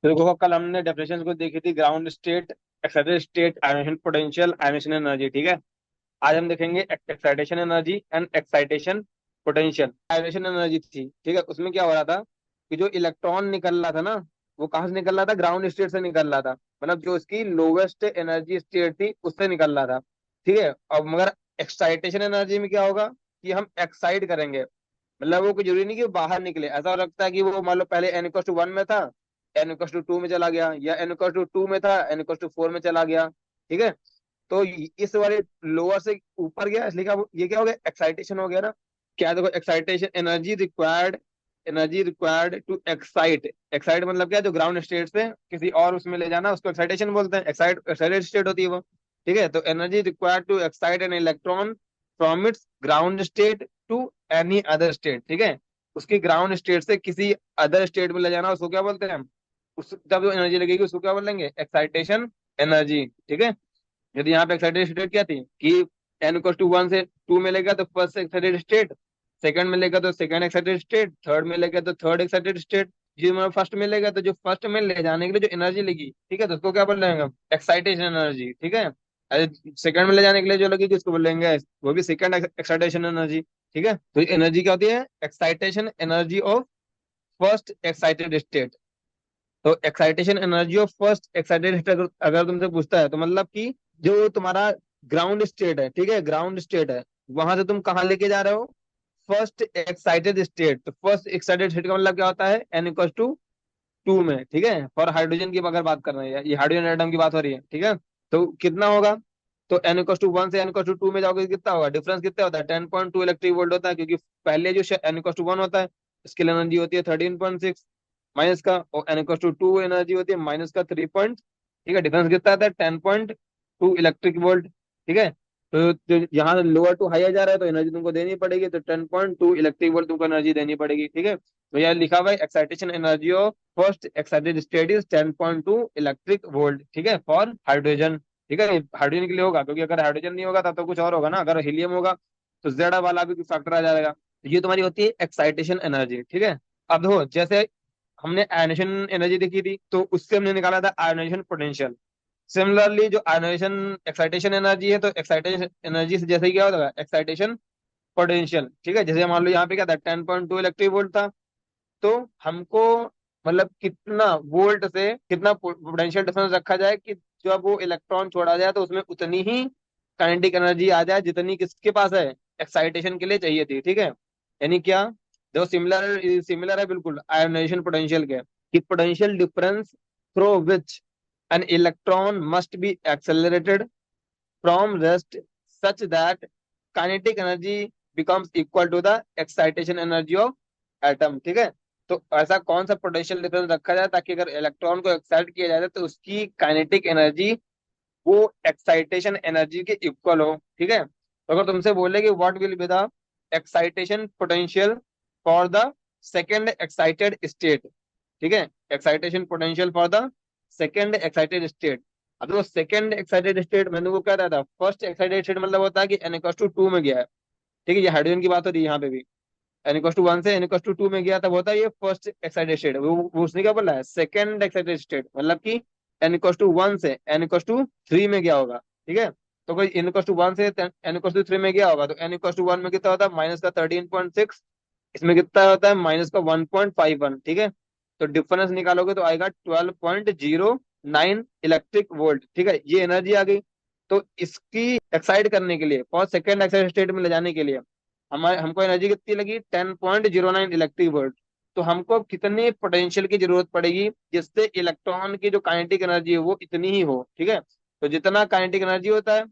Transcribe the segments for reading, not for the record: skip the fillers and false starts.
तो देखो कल हमने डेफिनेशन को देखी थी, ground state, excited state, ionisation potential, ionisation energy. ठीक है, आज हम देखेंगे excitation energy and excitation potential. Ionisation energy थी, ठीक है, उसमें क्या हो रहा था कि जो इलेक्ट्रॉन निकल रहा था ना, वो कहाँ से निकल रहा था? ग्राउंड स्टेट से निकल रहा था। मतलब जो इसकी लोवेस्ट एनर्जी स्टेट थी उससे निकल रहा था। ठीक है, अब मगर एक्साइटेशन एनर्जी में क्या होगा कि हम एक्साइट करेंगे। मतलब वो कोई जरूरी नहीं कि वो बाहर निकले। ऐसा हो सकता है कि वो मान लो पहले एन इक्वल टू वन में था, एन इक्वल टू टू में चला गया, या एन इक्वल टू टू में था, एन इक्वल टू फोर में चला गया। ठीक है, तो इस वाले लोअर से ऊपर गया, इसलिए क्या ये क्या हो गया? एक्साइटेशन हो गया ना। क्या देखो, excitation energy required to excite. Excite मतलब क्या? जो ग्राउंड स्टेट से किसी और उसमें ले जाना, उसको एक्साइटेशन बोलते हैं। एक्साइटेड स्टेट होती है वो। ठीक है, तो energy required to excite an electron from its ground state to any other state. ठीक है, उसकी ग्राउंड स्टेट से किसी अदर स्टेट में ले जाना, उसको क्या बोलते हैं हम? उस जब जो एनर्जी लगेगी उसको क्या बोलेंगे? Excitation energy. ठीक है, यदि यहाँ पे एक्साइटेड स्टेट क्या थी कि एन इक्वल टू वन से टू मिलेगा तो फर्स्ट एक्साइटेड स्टेट, सेकंड मिलेगा तो सेकंड एक्साइटेड स्टेट, थर्ड मिलेगा तो थर्ड एक्साइटेड स्टेट, जो मतलब फर्स्ट मिलेगा तो जो फर्स्ट में ले जाने के लिए जो एनर्जी लगी, ठीक है, तो उसको क्या बोल रहे हैं? Excitation energy. ठीक है, सेकंड में ले जाने के लिए जो लगेगी उसको बोलेंगे वो भी सेकंड एक्साइटेशन एनर्जी। ठीक है, तो एनर्जी क्या होती है? Excitation energy of first excited state. तो excitation energy of first excited state अगर अगर तुमसे पूछता है तो मतलब कि जो तुम्हारा ग्राउंड स्टेट है, ठीक है, ग्राउंड स्टेट है, वहां से तुम कहाँ लेके जा रहे हो? First excited state. तो फर्स्ट एक्साइटेड स्टेट का मतलब क्या होता है? एन इक्वल टू टू में। ठीक है, फॉर हाइड्रोजन की अगर बात कर रहे हैं, ये हाइड्रोजन एटम की बात हो रही है। ठीक है, तो कितना होगा? तो एन इक्वल टू वन से एन इक्वल टू टू में जाओगे तो कितना होगा? डिफरेंस कितना होता है? 10.2 इलेक्ट्रिक वोल्ट होता है, क्योंकि पहले जो एन इक्वल टू वन होता है इसकी एनर्जी होती है 13.6 माइनस का, और n equal to two energy होती है माइनस का 3 पॉइंट। ठीक है, डिफरेंस कितना आता है? 10.2 इलेक्ट्रिक वोल्ट। ठीक है, तो यहाँ लोअर टू हायर जा रहा है तो एनर्जी तुमको देनी पड़ेगी, तो 10.2 इलेक्ट्रिक वोल्ट तुमको एनर्जी देनी पड़ेगी। ठीक है, तो यहाँ लिखा हुआ है excitation energy of first excited state is 10.2 electric volt. ठीक है, फॉर हाइड्रोजन। ठीक है, हाइड्रोजन के लिए होगा, क्योंकि अगर हाइड्रोजन नहीं होगा तब तो कुछ और होगा ना। अगर हीलियम होगा तो जेड वाला भी फैक्टर आ जाएगा। तो ये तुम्हारी होती है एक्साइटेशन एनर्जी। ठीक है, अब देखो, जैसे हमने आयनेशन एनर्जी देखी थी तो उससे हमने निकाला था आयनाइजेशन पोटेंशियल। सिमिलरली जो आयनाइजेशन एक्साइटेशन एनर्जी है, तो एक्साइटेशन एनर्जी से जैसे ही क्या होता है? Excitation potential. ठीक है, जैसे मान लो यहाँ पे क्या था? 10.2 इलेक्ट्रिक वोल्ट था। तो हमको मतलब कितना वोल्ट से कितना पोटेंशियल डिफरेंस रखा जाए कि जब वो इलेक्ट्रॉन छोड़ा जाए तो उसमें उतनी ही काइनेटिक एनर्जी आ जाए जितनी किसके पास है? एक्साइटेशन के लिए चाहिए थी। ठीक है, यानी क्या? जो सिमिलर सिमिलर है बिल्कुल आयोनाइजेशन पोटेंशियल के, कि potential difference through which an electron must be accelerated from rest such that kinetic energy becomes equal to the excitation energy of atom। ठीक है, तो ऐसा कौन सा पोटेंशियल डिफरेंस रखा जाए ताकि अगर इलेक्ट्रॉन को एक्साइट किया जाए तो उसकी काइनेटिक एनर्जी वो एक्साइटेशन एनर्जी के इक्वल हो। ठीक है, तो अगर तुमसे बोले कि what will be the excitation potential for the second excited state. ठीक है, excitation potential for the second excited state. अब वो सेकेंड एक्साइटेड स्टेट मैंने वो कह रहा था, फर्स्ट एक्साइटेड स्टेट मतलब होता है कि एन इक्वल टू टू में गया है। ठीक है, ये हाइड्रोजन की बात हो रही है यहाँ पे भी। एन इक्वल टू वन से एन इक्वल टू टू में गया तब होता है ये फर्स्ट एक्साइटेड स्टेट। वो उसने क्या बोला है? सेकेंड एक्साइटेड स्टेट, मतलब कि एन इक्वल टू वन से एन इक्वल टू थ्री में गया होगा। ठीक है, तो कोई एन इक्वल टू वन से एन इक्वल टू थ्री में गया होगा तो एन इक्वल टू वन में कितना होता है? माइनस का 13.6, इसमें कितना होता है? माइनस का 1.51। ठीक है, तो डिफरेंस निकालोगे तो आएगा 12.09 इलेक्ट्रिक वोल्ट। ठीक है, ये एनर्जी आ गई। तो इसकी एक्साइट करने के लिए, फॉर सेकेंड एक्साइटेड स्टेट में ले जाने के लिए हमारे हमको एनर्जी कितनी लगी? 10.09 इलेक्ट्रिक वोल्ट। तो हमको कितने पोटेंशियल की जरूरत पड़ेगी जिससे इलेक्ट्रॉन की जो काइनेटिक एनर्जी है वो इतनी ही हो? ठीक है, तो जितना काइनेटिक एनर्जी होता है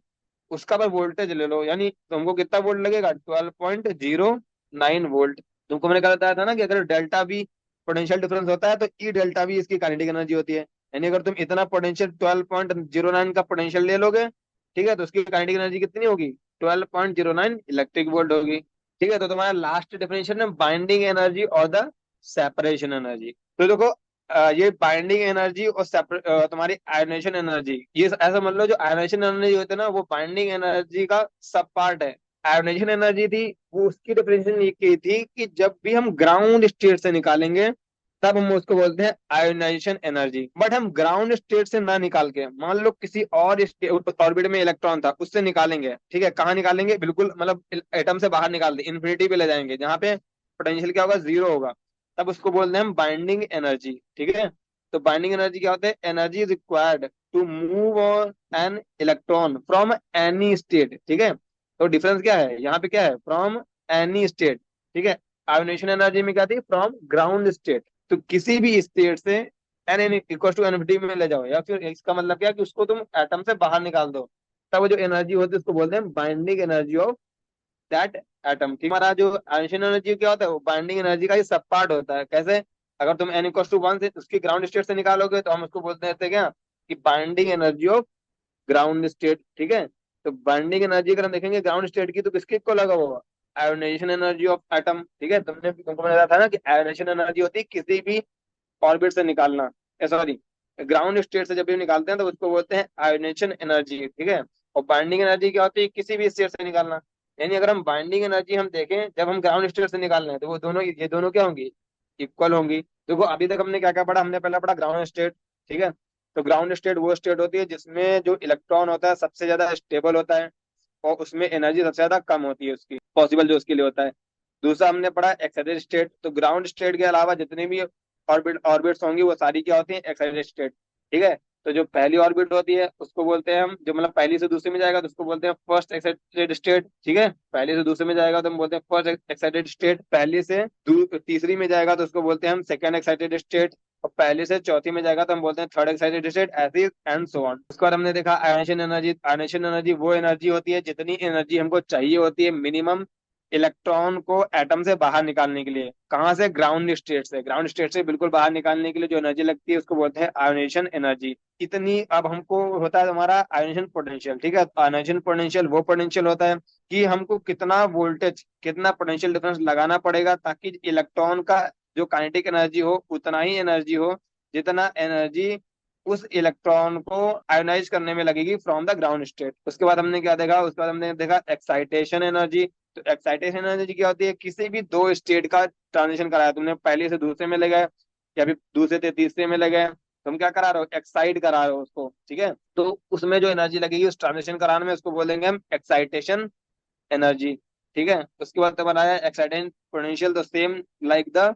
उसका पर वोल्टेज ले लो, यानी तुमको कितना वोल्ट लगेगा? 12.09 वोल्ट। तुमको मैंने कहा था ना कि अगर डेल्टा भी पोटेंशियल डिफरेंस होता है तो ई डेल्टा भी इसकी काइनेटिक एनर्जी होती है। यानी अगर तुम इतना पोटेंशियल 12.09 का पोटेंशियल ले लोगे, ठीक है, तो उसकी काइनेटिक एनर्जी कितनी होगी? 12.09 इलेक्ट्रिक वोल्ट होगी। ठीक है, तो तुम्हारा लास्ट डेफिनेशन है बाइंडिंग एनर्जी और द सेपरेशन एनर्जी। तो देखो, ये बाइंडिंग एनर्जी और तुम्हारी आयोनेशन एनर्जी, ये ऐसा मान लो जो आयोनेशन एनर्जी होती है ना वो बाइंडिंग एनर्जी का सब पार्ट है। आयोनेशन एनर्जी थी वो उसकी डेफिनेशन ये की थी कि जब भी हम ग्राउंड स्टेट से निकालेंगे तब हम उसको बोलते हैं आयोनाइजेशन एनर्जी। बट हम ग्राउंड स्टेट से ना निकाल के, मान लो किसी और ऑर्बिट में इलेक्ट्रॉन था, उससे निकालेंगे, ठीक है, कहाँ निकालेंगे, बिल्कुल मतलब एटम से बाहर निकाल दे, इन्फिनिटी पे ले जाएंगे, जहाँ पे पोटेंशियल क्या होगा, जीरो होगा, तब उसको बोलते हैं हम बाइंडिंग एनर्जी। ठीक है। तो बाइंडिंग एनर्जी क्या होता है, energy required to move an electron from any state. ठीक है। तो डिफरेंस क्या है यहाँ पे, क्या है, फ्रॉम एनी स्टेट। ठीक है। आयोनेशन एनर्जी में क्या थी, फ्रॉम ग्राउंड स्टेट। तो किसी भी स्टेट से n n equal to infinity में ले जाओ, या फिर इसका मतलब क्या है कि उसको तुम एटम से बाहर निकाल दो, तब वो जो एनर्जी होती है उसको बोलते हैं binding energy of that atom. ठीक, हमारा जो आयोनेशन एनर्जी क्या होता है, वो बाइंडिंग एनर्जी का ही सब पार्ट होता है। कैसे, अगर तुम एन इक्वल टू वन से उसकी ग्राउंड स्टेट से निकालोगे तो हम उसको बोलते हैं क्या, कि binding energy of ground state. ठीक है। तो बाइंडिंग एनर्जी अगर हम देखेंगे ग्राउंड स्टेट की, तो किसके इक्वल लगा हुआ, आयोनाइजेशन एनर्जी ऑफ एटम। ठीक है, तुमको मैंने बताया था ना कि आयोनाइजेशन एनर्जी होती है किसी भी ऑर्बिट से निकालना, सॉरी, ग्राउंड स्टेट से जब भी निकालते हैं तो उसको बोलते हैं आयोनेशन एनर्जी। ठीक है। और बाइंडिंग एनर्जी क्या होती है, किसी भी स्टेट से निकालना। यानी अगर हम बाइंडिंग एनर्जी हम देखें जब हम ग्राउंड स्टेट से निकाल रहे हैं, तो वो दोनों, ये दोनों क्या होंगी, इक्वल होंगी। देखो अभी तक हमने क्या क्या पढ़ा, हमने पहला पढ़ा ग्राउंड स्टेट। ठीक है। तो ग्राउंड स्टेट वो स्टेट होती है जिसमें जो इलेक्ट्रॉन होता है सबसे ज्यादा स्टेबल होता है, और उसमें एनर्जी सबसे ज्यादा कम होती है उसकी, पॉसिबल जो उसके लिए होता है। दूसरा हमने पढ़ा एक्साइटेड स्टेट। तो ग्राउंड स्टेट के अलावा जितनी भी ऑर्बिट्स होंगी वो सारी क्या होती है, एक्साइटेड स्टेट। ठीक है। तो जो पहली ऑर्बिट होती है उसको बोलते हैं हम, जो मतलब पहली से दूसरे में जाएगा तो उसको बोलते हैं फर्स्ट एक्साइटेड स्टेट। ठीक है। पहली से दूसरे में जाएगा तो हम बोलते हैं फर्स्ट एक्साइटेड स्टेट। पहली से तीसरी में जाएगा तो उसको बोलते हैं हम सेकंड एक्साइटेड स्टेट। और पहले से चौथी में जाएगा तो हम बोलते हैं थर्ड एक्साइटेड स्टेट, ऐसे एंड सो ऑन। उसके बाद हमने देखा आयनेशन एनर्जी। आयनेशन एनर्जी वो एनर्जी होती है जितनी एनर्जी हमको चाहिए होती है मिनिमम इलेक्ट्रॉन को एटम से बाहर निकालने के लिए। कहाँ से, ग्राउंड स्टेट से। ग्राउंड स्टेट से बिल्कुल बाहर निकालने के लिए जो एनर्जी लगती है उसको बोलते हैं आयोनेशन एनर्जी। इतनी अब हमको होता है हमारा आयोनेशन पोटेंशियल। ठीक है। आयोनेशन पोटेंशियल वो पोटेंशियल होता है कि हमको कितना वोल्टेज, कितना पोटेंशियल डिफरेंस लगाना पड़ेगा ताकि इलेक्ट्रॉन का जो काइनेटिक एनर्जी हो उतना ही एनर्जी हो जितना एनर्जी उस इलेक्ट्रॉन को आयोनाइज करने में लगेगी फ्रॉम द ग्राउंड स्टेट। उसके बाद हमने क्या देखा, उसके बाद हमने देखा एक्साइटेशन एनर्जी। तो एक्साइटेशन एनर्जी क्या होती है, किसी भी दो स्टेट का ट्रांजिशन कराया तुमने, पहले से दूसरे में ले गए या फिर दूसरे से तीसरे में ले गए, तुम क्या करा रहे हो, एक्साइट करा रहे हो उसको। ठीक है। तो उसमें जो एनर्जी लगेगी उस ट्रांजिशन कराने में उसको बोलेंगे हम एक्साइटेशन एनर्जी। ठीक है। उसके बाद तुम्हारा है एक्साइटेशन पोटेंशियल। तो same like the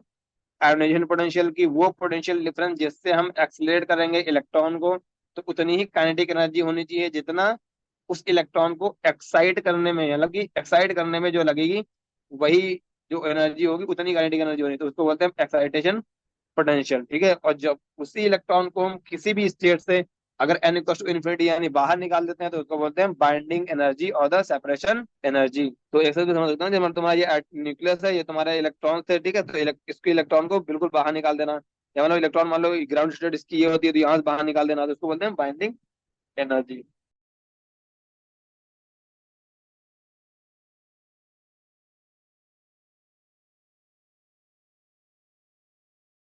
ionization potential की वो पोटेंशियल डिफरेंस जिससे हम एक्सलेट करेंगे इलेक्ट्रॉन को, तो उतनी ही काइनेटिक एनर्जी होनी चाहिए जितना उस इलेक्ट्रॉन को एक्साइट करने में, मतलब कि एक्साइट करने में जो लगेगी वही जो एनर्जी होगी उतनी काइनेटिक एनर्जी होनी, तो उसको बोलते हैं एक्साइटेशन पोटेंशियल। ठीक है। और जब उसी इलेक्ट्रॉन को हम किसी भी स्टेट से अगर एन इक्वल टू इन्फिनिटी यानी बाहर निकाल देते हैं तो उसको बोलते हैं बाइंडिंग एनर्जी और द सेपरेशन एनर्जी। तो एक से समझ सकते हैं, जब तुम्हारा ये न्यूक्लियस है, ये तुम्हारा इलेक्ट्रॉन है। ठीक है। तो इसके इलेक्ट्रॉन को बिल्कुल बाहर निकाल देना, या मतलब इलेक्ट्रॉन मान लो ग्राउंड स्टेट इसकी ये होती है तो यहाँ से बाहर निकाल देना, तो उसको बोलते हैं बाइंडिंग एनर्जी।